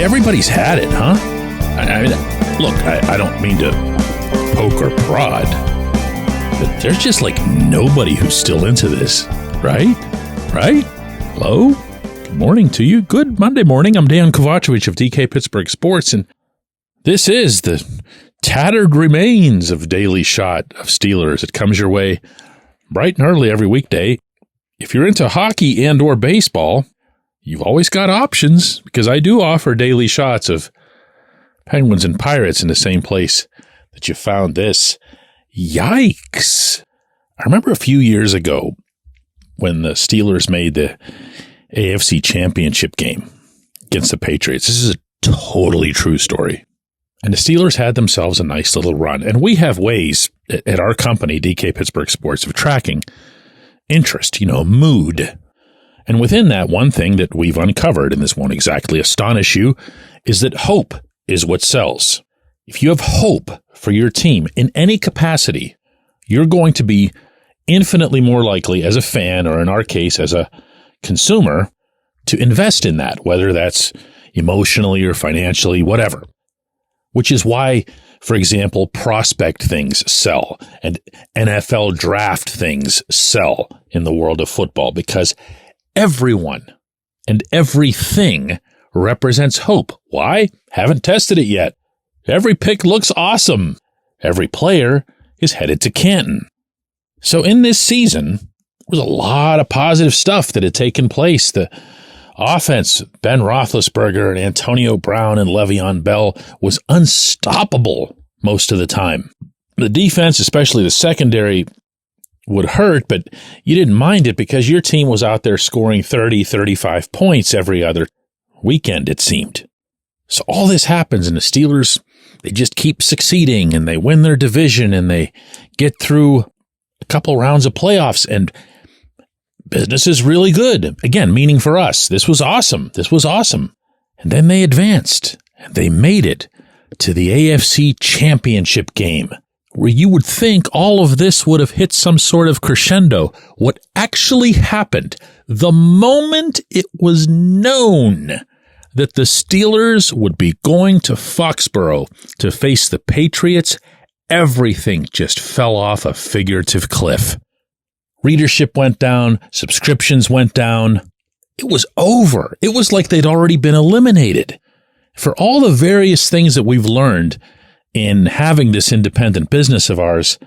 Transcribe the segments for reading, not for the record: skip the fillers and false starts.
everybody's had it, huh? I mean, look, I don't mean to poke or prod, but there's just like nobody who's still into this, right? Right? Hello? Good morning to you. Good Monday morning. I'm Dejan Kovacevic of DK Pittsburgh Sports, and this is the tattered remains of Daily Shot of Steelers. It comes your way bright and early every weekday. If you're into hockey and or baseball, you've always got options, because I do offer daily shots of Penguins and Pirates in the same place that you found this. Yikes. I remember a few years ago when the Steelers made the AFC Championship game against the Patriots. This is a totally true story. And the Steelers had themselves a nice little run. And we have ways at our company, DK Pittsburgh Sports, of tracking interest, mood. And within that, one thing that we've uncovered, and this won't exactly astonish you, is that hope is what sells. If you have hope for your team in any capacity, you're going to be infinitely more likely as a fan, or in our case, as a consumer, to invest in that, whether that's emotionally or financially, whatever. Which is why, for example, prospect things sell and NFL draft things sell in the world of football, because everyone and everything represents hope. Why? Haven't tested it yet. Every pick looks awesome. Every player is headed to Canton. So in this season, there was a lot of positive stuff that had taken place. The offense, Ben Roethlisberger and Antonio Brown and Le'Veon Bell, was unstoppable most of the time. The defense, especially the secondary, would hurt, but you didn't mind it because your team was out there scoring 30, 35 points every other weekend, it seemed. So all this happens, and the Steelers, they just keep succeeding, and they win their division, and they get through a couple rounds of playoffs, and business is really good. Again, meaning for us, this was awesome. This was awesome. And then they advanced, and they made it to the AFC Championship game, where you would think all of this would have hit some sort of crescendo. What actually happened, the moment it was known that the Steelers would be going to Foxborough to face the Patriots, everything just fell off a figurative cliff. Readership went down, subscriptions went down. It was over. It was like they'd already been eliminated. For all the various things that we've learned in having this independent business of ours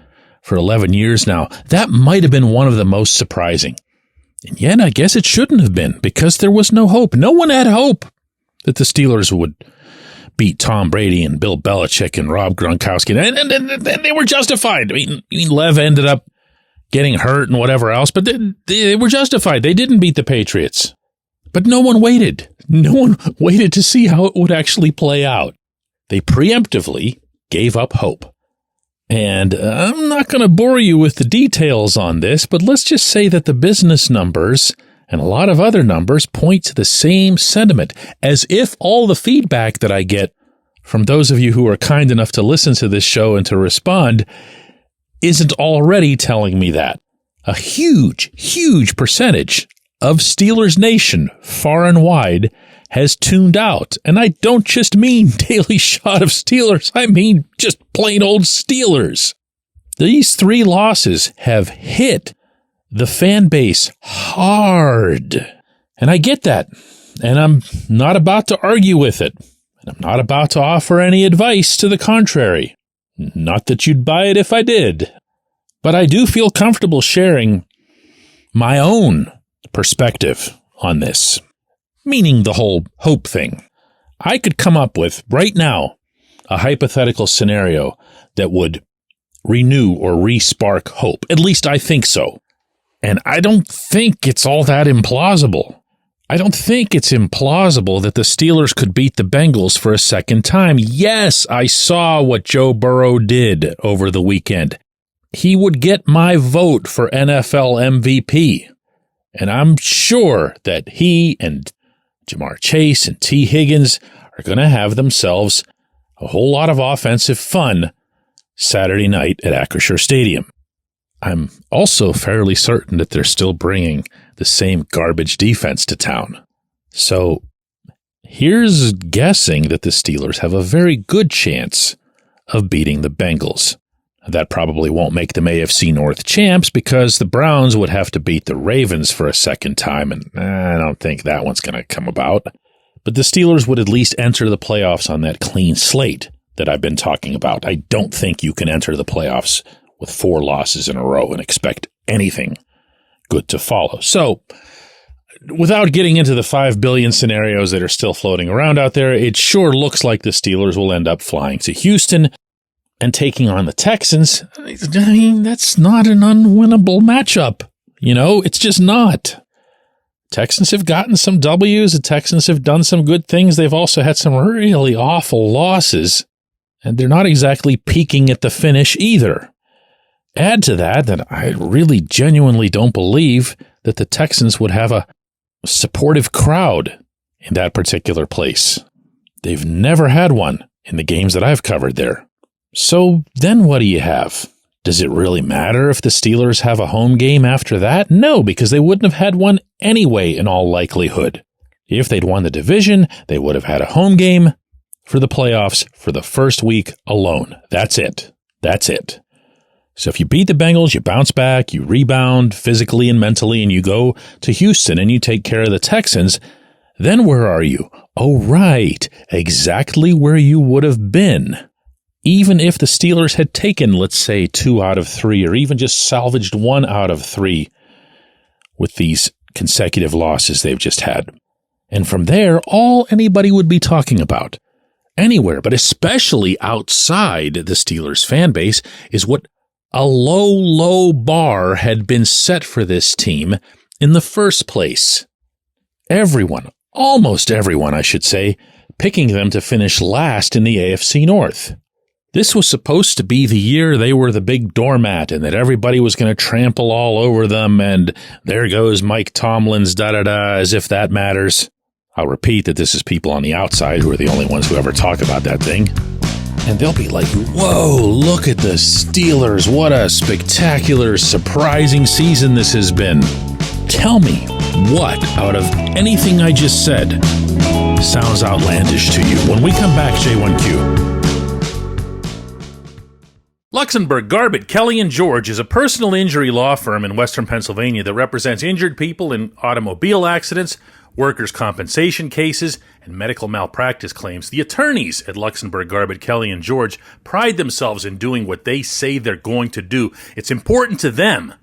for 11 years now, that might have been one of the most surprising. And yet, I guess it shouldn't have been, because there was no hope. No one had hope that the Steelers would beat Tom Brady and Bill Belichick and Rob Gronkowski. And they were justified. I mean, Lev ended up getting hurt and whatever else, but they were justified. They didn't beat the Patriots. But no one waited. No one waited to see how it would actually play out. They preemptively gave up hope. And I'm not going to bore you with the details on this, but let's just say that the business numbers and a lot of other numbers point to the same sentiment, as if all the feedback that I get from those of you who are kind enough to listen to this show and to respond isn't already telling me that. A huge, huge percentage of Steelers Nation, far and wide, has tuned out. And I don't just mean Daily Shot of Steelers. I mean just plain old Steelers. These 3 losses have hit the fan base hard. And I get that. And I'm not about to argue with it. And I'm not about to offer any advice to the contrary. Not that you'd buy it if I did. But I do feel comfortable sharing my own perspective on this, meaning the whole hope thing. I could come up with, right now, a hypothetical scenario that would renew or re-spark hope. At least I think so. And I don't think it's all that implausible. I don't think it's implausible that the Steelers could beat the Bengals for a second time. Yes, I saw what Joe Burrow did over the weekend. He would get my vote for NFL MVP. And I'm sure that he and Jamar Chase and T. Higgins are going to have themselves a whole lot of offensive fun Saturday night at Acrisure Stadium. I'm also fairly certain that they're still bringing the same garbage defense to town. So here's guessing that the Steelers have a very good chance of beating the Bengals. That probably won't make them AFC North champs because the Browns would have to beat the Ravens for a second time, and I don't think that one's going to come about. But the Steelers would at least enter the playoffs on that clean slate that I've been talking about. I don't think you can enter the playoffs with 4 losses in a row and expect anything good to follow. So, without getting into the 5 billion scenarios that are still floating around out there, it sure looks like the Steelers will end up flying to Houston and taking on the Texans. I mean, that's not an unwinnable matchup. It's just not. Texans have gotten some W's. The Texans have done some good things. They've also had some really awful losses, and they're not exactly peaking at the finish either. Add to that I really genuinely don't believe that the Texans would have a supportive crowd in that particular place. They've never had one in the games that I've covered there. So then what do you have? Does it really matter if the Steelers have a home game after that? No, because they wouldn't have had one anyway in all likelihood. If they'd won the division, they would have had a home game for the playoffs for the first week alone. That's it. So if you beat the Bengals, you bounce back, you rebound physically and mentally, and you go to Houston and you take care of the Texans, then where are you? Oh, right, exactly where you would have been. Even if the Steelers had taken, let's say, 2 out of 3, or even just salvaged 1 out of 3 with these consecutive losses they've just had. And from there, all anybody would be talking about, anywhere, but especially outside the Steelers fan base, is what a low bar had been set for this team in the first place. Everyone, almost everyone, I should say, picking them to finish last in the AFC North. This was supposed to be the year they were the big doormat and that everybody was going to trample all over them, and there goes Mike Tomlin's da-da-da, as if that matters. I'll repeat that this is people on the outside who are the only ones who ever talk about that thing. And they'll be like, whoa, look at the Steelers. What a spectacular, surprising season this has been. Tell me what, out of anything I just said, sounds outlandish to you. When we come back, J1Q. Luxembourg, Garbett, Kelly & George is a personal injury law firm in Western Pennsylvania that represents injured people in automobile accidents, workers' compensation cases, and medical malpractice claims. The attorneys at Luxembourg, Garbett, Kelly & George pride themselves in doing what they say they're going to do. It's important to them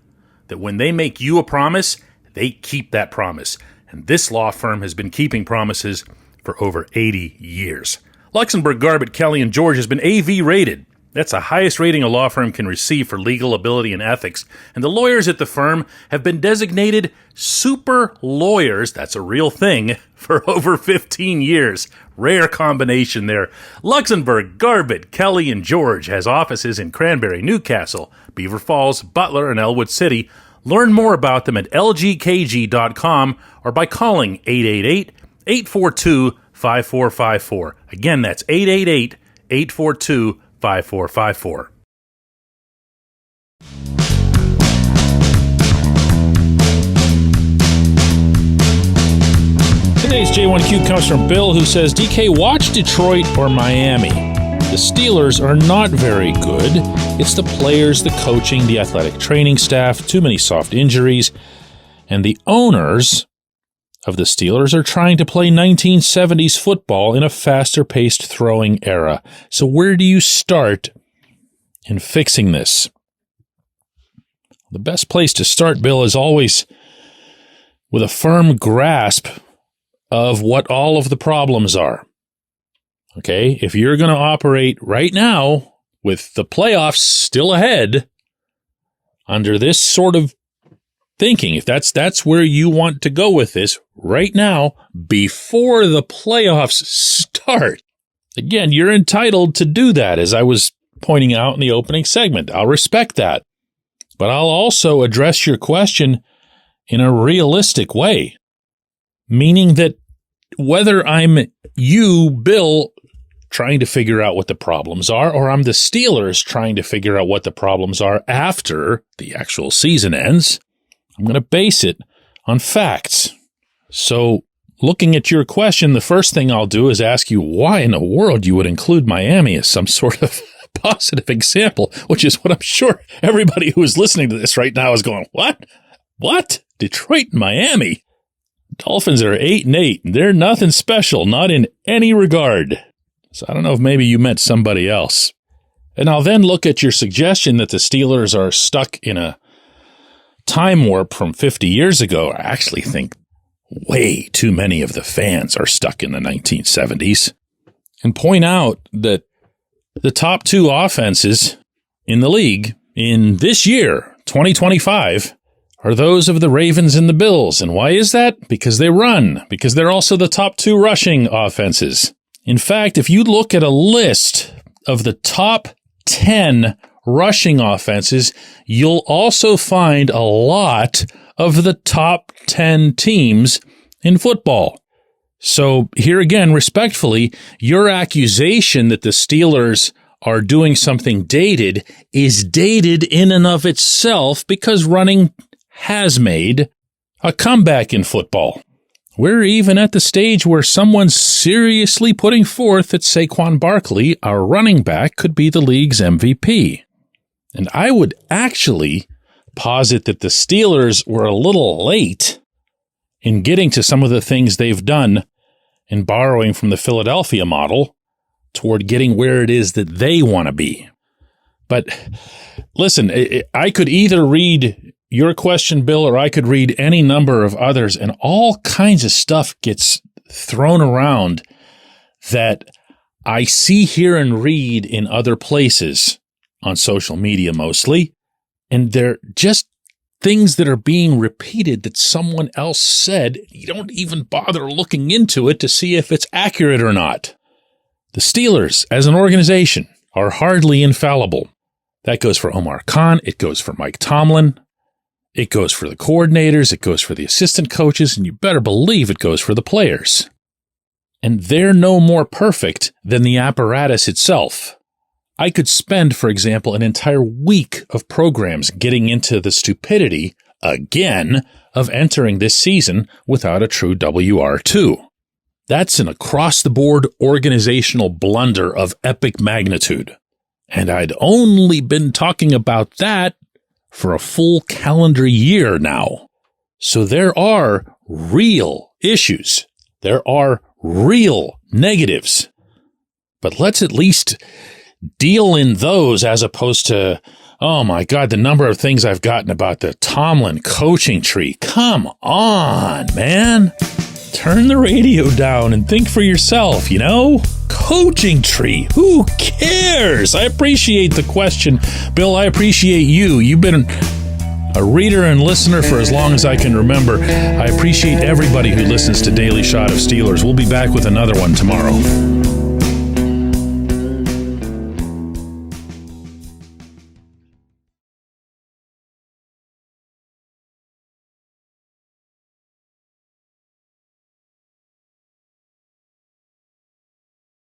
that when they make you a promise, they keep that promise. And this law firm has been keeping promises for over 80 years. Luxembourg, Garbett, Kelly & George has been AV rated. That's the highest rating a law firm can receive for legal ability and ethics. And the lawyers at the firm have been designated super lawyers, that's a real thing, for over 15 years. Rare combination there. Luxembourg, Garbett, Kelly & George has offices in Cranberry, Newcastle, Beaver Falls, Butler, and Elwood City. Learn more about them at lgkg.com or by calling 888-842-5454. Again, that's 888-842-5454. Today's J1Q comes from Bill, who says, DK, watch Detroit or Miami. The Steelers are not very good. It's the players, the coaching, the athletic training staff, too many soft injuries, and the owners of the Steelers are trying to play 1970s football in a faster-paced throwing era. So where do you start in fixing this? The best place to start, Bill, is always with a firm grasp of what all of the problems are. Okay? If you're going to operate right now with the playoffs still ahead under this sort of thinking, if that's where you want to go with this right now, before the playoffs start. Again, you're entitled to do that, as I was pointing out in the opening segment. I'll respect that. But I'll also address your question in a realistic way, meaning that whether I'm you, Bill, trying to figure out what the problems are, or I'm the Steelers trying to figure out what the problems are after the actual season ends, I'm going to base it on facts. So looking at your question, the first thing I'll do is ask you why in the world you would include Miami as some sort of positive example, which is what I'm sure everybody who is listening to this right now is going, what? What? Detroit and Miami? Dolphins are 8-8. They're nothing special, not in any regard. So I don't know if maybe you meant somebody else. And I'll then look at your suggestion that the Steelers are stuck in a time warp from 50 years ago. I actually think way too many of the fans are stuck in the 1970s. And point out that the top two offenses in the league in this year, 2025, are those of the Ravens and the Bills. And why is that? Because they run. Because they're also the top two rushing offenses. In fact, if you look at a list of the top 10 rushing offenses, you'll also find a lot of the top 10 teams in football. So here again, respectfully, your accusation that the Steelers are doing something dated is dated in and of itself because running has made a comeback in football. We're even at the stage where someone's seriously putting forth that Saquon Barkley, our running back, could be the league's MVP. And I would actually posit that the Steelers were a little late in getting to some of the things they've done in borrowing from the Philadelphia model toward getting where it is that they want to be. But listen, I could either read your question, Bill, or I could read any number of others, and all kinds of stuff gets thrown around that I see, hear, and read in other places on social media mostly, and they're just things that are being repeated that someone else said. You don't even bother looking into it to see if it's accurate or not. The Steelers, as an organization, are hardly infallible. That goes for Omar Khan. It goes for Mike Tomlin. It goes for the coordinators, it goes for the assistant coaches, and you better believe it goes for the players. And they're no more perfect than the apparatus itself. I could spend, for example, an entire week of programs getting into the stupidity, again, of entering this season without a true WR2. That's an across-the-board organizational blunder of epic magnitude. And I'd only been talking about that for a full calendar year now. So there are real issues. There are real negatives. But let's at least deal in those as opposed to, oh my God, the number of things I've gotten about the Tomlin coaching tree. Come on, man. Turn the radio down and think for yourself, you know? Coaching tree. Who cares? I appreciate the question. Bill, I appreciate you. You've been a reader and listener for as long as I can remember. I appreciate everybody who listens to Daily Shot of Steelers. We'll be back with another one tomorrow.